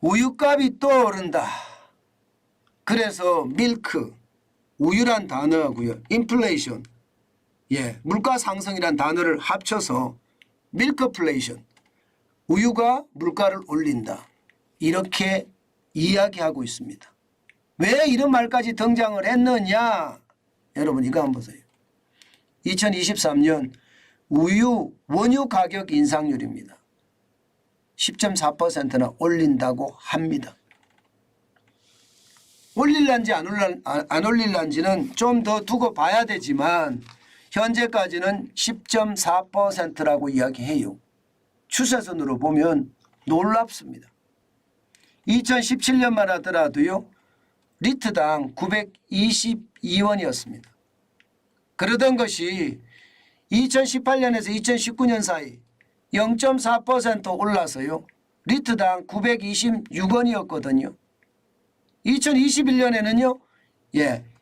우유값이 또 오른다. 그래서 밀크, 우유란 단어하고요. 인플레이션, 물가 상승이란 단어를 합쳐서 밀크플레이션, 우유가 물가를 올린다. 이렇게 이야기하고 있습니다. 왜 이런 말까지 등장을 했느냐? 여러분 이거 한번 보세요. 2023년 원유 가격 인상률입니다. 10.4%나 올린다고 합니다. 올릴란지 안 올릴란지는 좀 더 두고 봐야 되지만 현재까지는 10.4%라고 이야기해요. 추세선으로 보면 놀랍습니다. 2017년만 하더라도요. 리터당 922원이었습니다. 그러던 것이 2018년에서 2019년 사이 0.4% 올라서요. 리터당 926원이었거든요. 2021년에는요.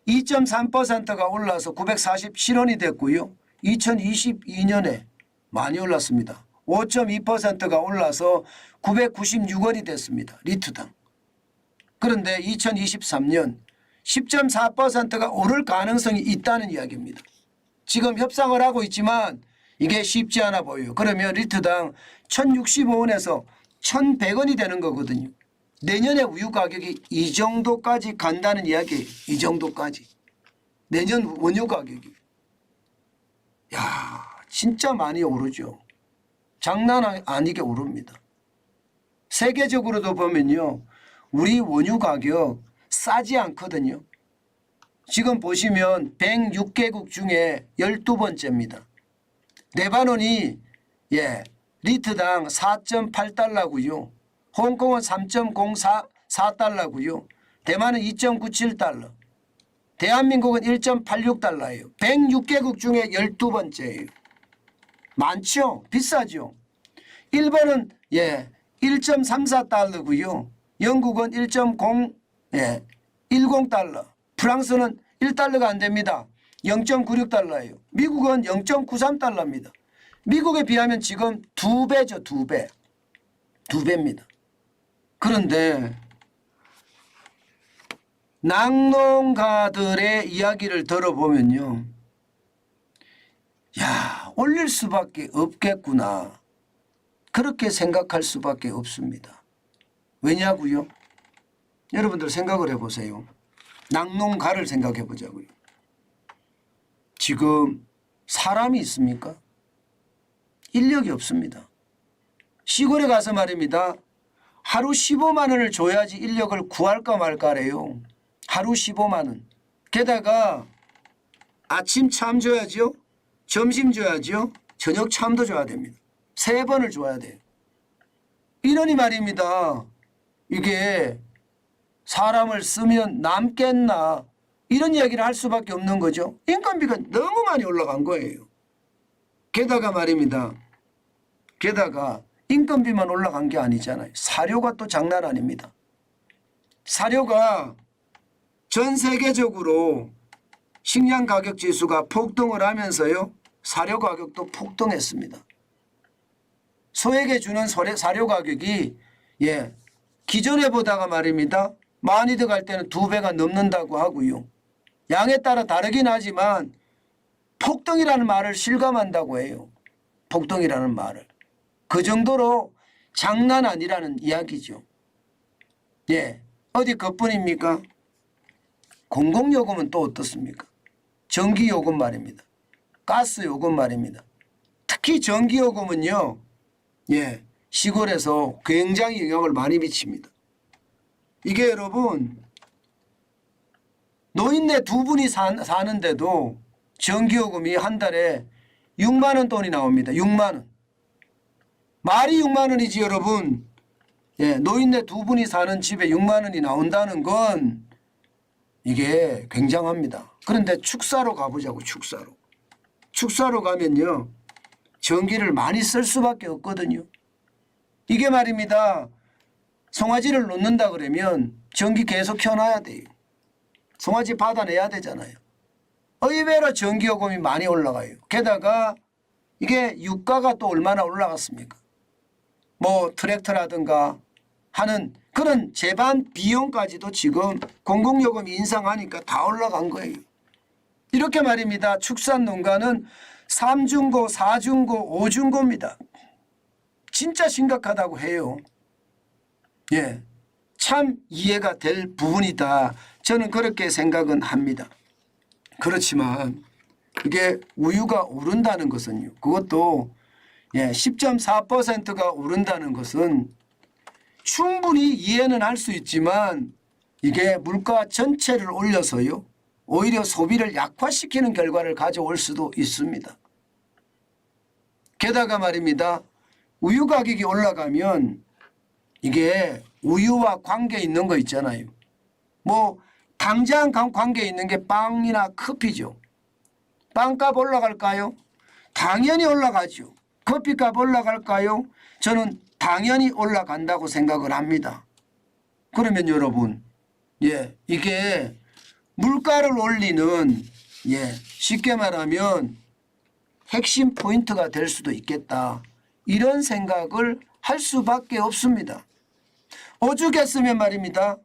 2.3%가 올라서 947원이 됐고요. 2022년에 많이 올랐습니다. 5.2%가 올라서 996원이 됐습니다. 리터당. 그런데 2023년 10.4%가 오를 가능성이 있다는 이야기입니다. 지금 협상을 하고 있지만 이게 쉽지 않아 보여요. 그러면 리터당 1,065원에서 1,100원이 되는 거거든요. 내년에 우유 가격이 이 정도까지 간다는 이야기예요. 이 정도까지. 내년 원유 가격이. 야, 진짜 많이 오르죠. 장난 아니게 오릅니다. 세계적으로도 보면요. 우리 원유 가격 싸지 않거든요. 지금 보시면 106개국 중에 12번째입니다. 레바논이 리터당 4.8달러고요. 홍콩은 3.04달러고요. 대만은 2.97달러. 대한민국은 1.86달러예요. 106개국 중에 12번째예요. 많죠? 비싸죠? 일본은 1.34달러고요. 영국은 1.10달러. 프랑스는 1달러가 안 됩니다. 0.96달러예요. 미국은 0.93달러입니다. 미국에 비하면 지금 2배죠. 2배. 2배입니다. 그런데 낙농가들의 이야기를 들어보면요. 야, 올릴 수밖에 없겠구나. 그렇게 생각할 수밖에 없습니다. 왜냐고요? 여러분들 생각을 해보세요. 낙농가를 생각해 보자고요. 지금 사람이 있습니까? 인력이 없습니다. 시골에 가서 말입니다. 하루 15만 원을 줘야지 인력을 구할까 말까래요. 하루 15만 원. 게다가 아침 참 줘야죠. 점심 줘야죠. 저녁 참도 줘야 됩니다. 3번을 줘야 돼요. 이러니 말입니다. 이게 사람을 쓰면 남겠나 이런 이야기를 할 수밖에 없는 거죠. 인건비가 너무 많이 올라간 거예요. 게다가 말입니다. 게다가 인건비만 올라간 게 아니잖아요. 사료가 또 장난 아닙니다. 사료가 전 세계적으로 식량 가격 지수가 폭등을 하면서요. 사료 가격도 폭등했습니다. 소에게 주는 사료 가격이 기존에 보다가 말입니다. 많이 들어갈 때는 2배가 넘는다고 하고요. 양에 따라 다르긴 하지만 폭등이라는 말을 실감한다고 해요. 폭등이라는 말을. 그 정도로 장난 아니라는 이야기죠. 어디 그뿐입니까? 공공요금은 또 어떻습니까? 전기요금 말입니다. 가스요금 말입니다. 특히 전기요금은요. 시골에서 굉장히 영향을 많이 미칩니다. 이게 여러분 노인네 2분이 사는데도 전기요금이 한 달에 6만 원 돈이 나옵니다. 6만 원. 말이 6만 원이지 여러분. 노인네 2분이 사는 집에 6만 원이 나온다는 건 이게 굉장합니다. 그런데 축사로 가보자고. 축사로 가면요. 전기를 많이 쓸 수밖에 없거든요. 이게 말입니다. 송아지를 놓는다 그러면 전기 계속 켜놔야 돼요. 송아지 받아내야 되잖아요. 의외로 전기요금이 많이 올라가요. 게다가 이게 유가가 또 얼마나 올라갔습니까? 뭐 트랙터라든가 하는 그런 재반 비용까지도 지금 공공요금 인상하니까 다 올라간 거예요. 이렇게 말입니다. 축산농가는 3중고, 4중고, 5중고입니다. 진짜 심각하다고 해요. 예, 참 이해가 될 부분이다. 저는 그렇게 생각은 합니다. 그렇지만 그게 우유가 오른다는 것은요. 그것도 10.4%가 오른다는 것은 충분히 이해는 할 수 있지만 이게 물가 전체를 올려서요. 오히려 소비를 약화시키는 결과를 가져올 수도 있습니다. 게다가 말입니다. 우유 가격이 올라가면 이게 우유와 관계 있는 거 있잖아요. 뭐 당장 관계 있는 게 빵이나 커피죠. 빵값 올라갈까요? 당연히 올라가죠. 커피값 올라갈까요? 저는 당연히 올라간다고 생각을 합니다. 그러면 여러분, 이게 물가를 올리는 쉽게 말하면 핵심 포인트가 될 수도 있겠다. 이런 생각을 할 수밖에 없습니다. 오죽했으면 말입니다.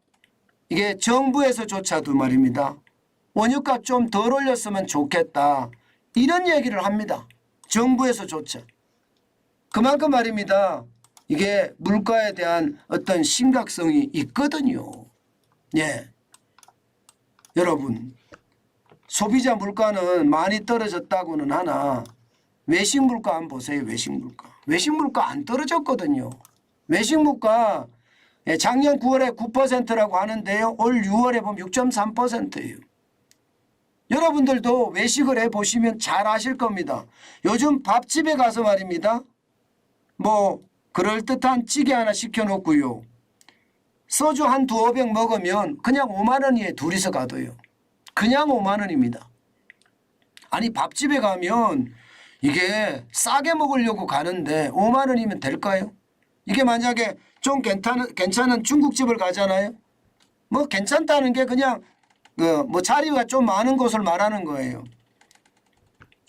이게 정부에서조차도 말입니다. 원유값 좀 덜 올렸으면 좋겠다. 이런 얘기를 합니다. 정부에서조차. 그만큼 말입니다. 이게 물가에 대한 어떤 심각성이 있거든요. 여러분, 소비자 물가는 많이 떨어졌다고는 하나 외식 물가 한번 보세요. 외식 물가. 외식 물가 안 떨어졌거든요. 외식 물가 작년 9월에 9%라고 하는데요. 올 6월에 보면 6.3%예요. 여러분들도 외식을 해보시면 잘 아실 겁니다. 요즘 밥집에 가서 말입니다. 뭐 그럴듯한 찌개 하나 시켜놓고요. 소주 한 두어 병 먹으면 그냥 5만 원이에요. 둘이서 가도요. 그냥 5만 원입니다. 아니 밥집에 가면 이게 싸게 먹으려고 가는데 5만 원이면 될까요? 이게 만약에 좀 괜찮은 중국집을 가잖아요. 뭐 괜찮다는 게 그냥 뭐 자리가 좀 많은 곳을 말하는 거예요.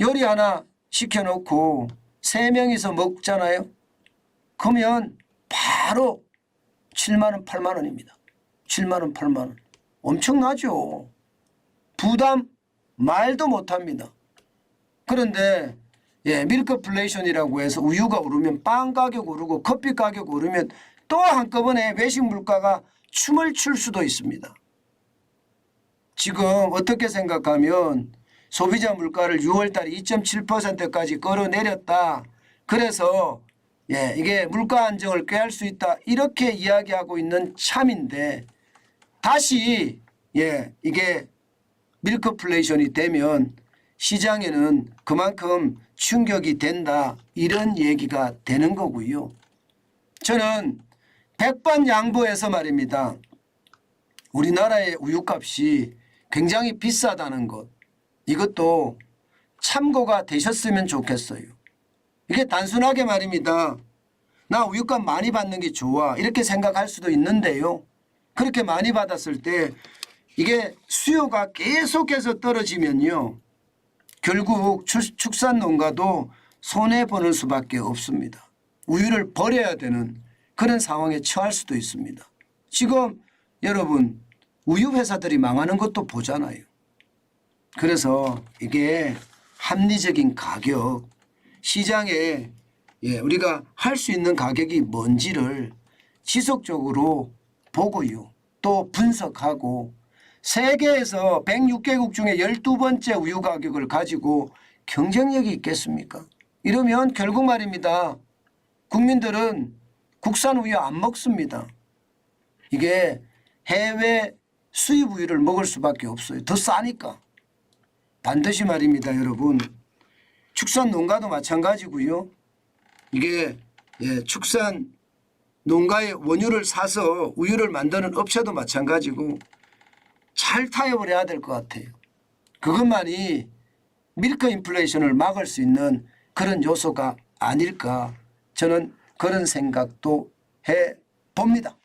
요리 하나 시켜놓고 3명이서 먹잖아요. 그러면 바로 7만 원, 8만 원입니다. 7만 원, 8만 원. 엄청나죠. 부담 말도 못합니다. 그런데 밀크플레이션이라고 해서 우유가 오르면 빵 가격 오르고 커피 가격 오르면 또 한꺼번에 외식 물가가 춤을 출 수도 있습니다. 지금 어떻게 생각하면 소비자 물가를 6월 달에 2.7%까지 끌어내렸다. 그래서 이게 물가 안정을 꾀할 수 있다. 이렇게 이야기하고 있는 참인데 다시 이게 밀크플레이션이 되면 시장에는 그만큼 충격이 된다. 이런 얘기가 되는 거고요. 저는 백반양보해서 말입니다. 우리나라의 우유값이 굉장히 비싸다는 것. 이것도 참고가 되셨으면 좋겠어요. 이게 단순하게 말입니다. 나 우유값 많이 받는 게 좋아. 이렇게 생각할 수도 있는데요. 그렇게 많이 받았을 때 이게 수요가 계속해서 떨어지면요. 결국 축산농가도 손해보는 수밖에 없습니다. 우유를 버려야 되는 그런 상황에 처할 수도 있습니다. 지금 여러분 우유 회사들이 망하는 것도 보잖아요. 그래서 이게 합리적인 가격, 시장에 우리가 할 수 있는 가격이 뭔지를 지속적으로 보고요. 또 분석하고 세계에서 106개국 중에 12번째 우유 가격을 가지고 경쟁력이 있겠습니까? 이러면 결국 말입니다. 국민들은 국산 우유 안 먹습니다. 이게 해외 수입 우유를 먹을 수밖에 없어요. 더 싸니까. 반드시 말입니다. 여러분. 축산 농가도 마찬가지고요. 이게 축산 농가의 원유를 사서 우유를 만드는 업체도 마찬가지고 잘 타협을 해야 될 것 같아요. 그것만이 밀크 인플레이션을 막을 수 있는 그런 요소가 아닐까 저는 그런 생각도 해봅니다.